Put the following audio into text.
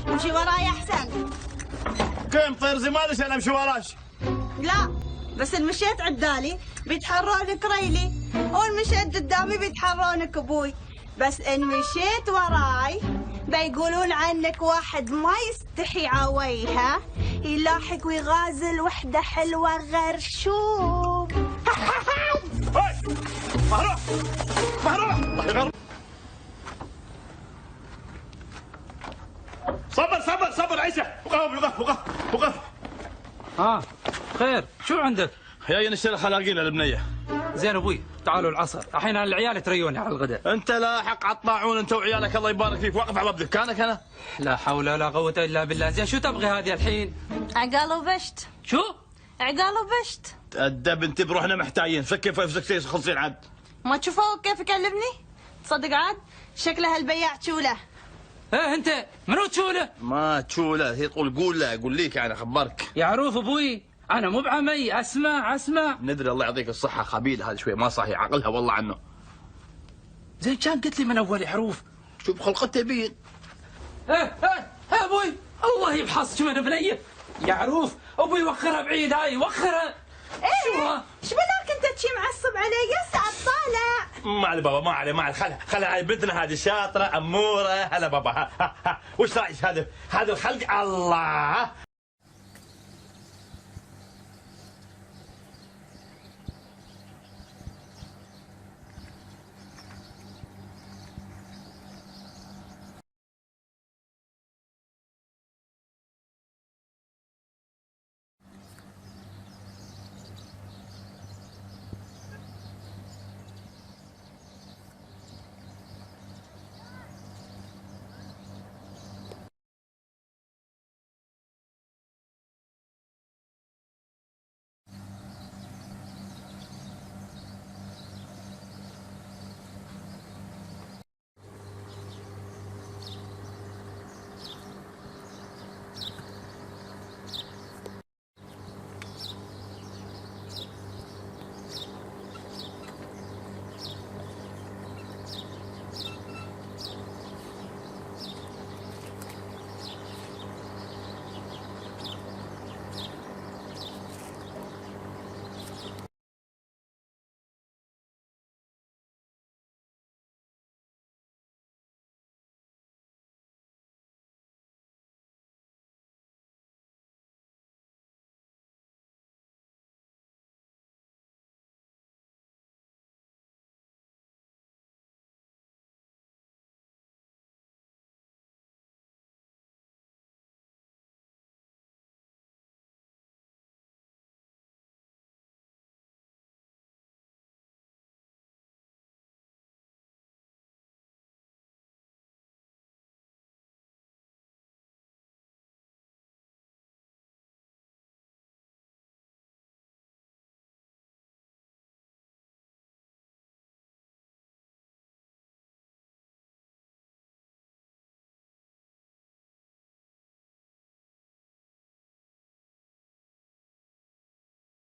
امشي وراي احسن. كم طير زمالش انا امشي وراش؟ لا بس ان مشيت عدالي بيتحرونك ريلي، وان مشيت قدامي بيتحرونك ابوي، بس ان مشيت وراي بيقولون عنك واحد ما يستحي عويها، يلاحق ويغازل وحده حلوه غرشوم. هاي مهروح مهروح الله يغرب. صبر صبر صبر عيسى، وقف وقف وقف وقف. خير، شو عندك؟ جاي نشتري خلاقين البنيه. زين ابوي، تعالوا العصر، الحين العيال تريوني على الغداء. انت لاحق على الطاعون انت وعيالك الله يبارك فيك، واقف على باب دكانك انا. لا حول ولا قوة الا بالله. زين شو تبغي هذه الحين؟ عقال وبشت. شو؟ عقال وبشت. تأدب انت بروحنا محتاجين، فكر في نفسك خلصين عاد. ما تشوفوه كيف يكلمني؟ تصدق عاد شكله هالبياع تشوله. ايه انت منو تشوله؟ ما تشوله، هي تقول قول له، اقول ليك يعني اخبرك. يا عروف ابوي، انا مو بعمي، اسمع. ندري الله يعطيك الصحة، خبيلة هذا شوي ما صحيح عقلها والله عنه. زين كان قلت لي من اول يا عروف. شوف خلقته بين. ايه ابوي، الله يبحصك من بنيه. يا عروف ابوي وخرها بعيد، هاي وخرها. ايه شو ها؟ ايش بلاك انت تشي معصب علي؟ يسعد طالع. ما علي بابا، ما علي خلها هاي بنتنا هذه شاطرة أمورة. هلا بابا، ها وش رايك هذا الخلق الله.